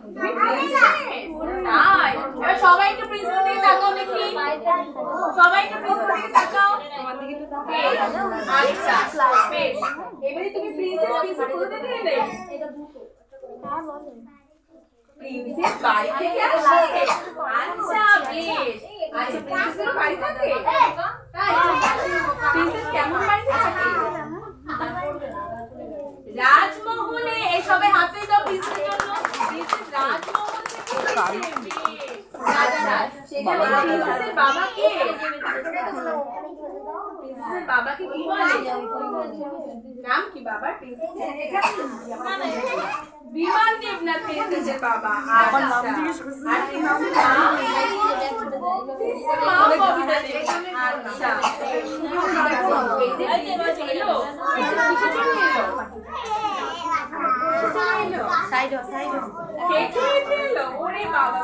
তুমি প্রিন্সেস তাই এবার সবাই একটু প্রিন্সেস দিকে তাকাও দেখি সবাই একটু প্রিন্সেস দিকে তাকাও আচ্ছা বেশ এবারে তুমি প্রিন্সেস কোথা থেকে এলে প্রিন্সেস বাড়ি থেকে আসে আচ্ছা বেশ আচ্ছা প্রিন্সেসের বাড়ি থাকে তাই প্রিন্সেস কেমন বাড়িতে থাকে রাজমহলে এই সবাই হাতে দাও প্রিন্সেসের জন্য প্রিন্সেস রাজমহল থেকে এসেছে রাজারাজ সেখানে প্রিন্সেসের বাবা কে প্রিন্সেসের বাবাকে কি বলে নাম কি বাবার প্রিন্সেসের এখানে বিমান দেবনাথ প্রিন্সেসের বাবা আচ্ছা আর প্রিন্সেসের মা কবিতা দেবী আচ্ছা এই যে প্রিন্সেস এলো কিসের জন্য এলো সাইডো হেঁটে এলো ওরে বাবা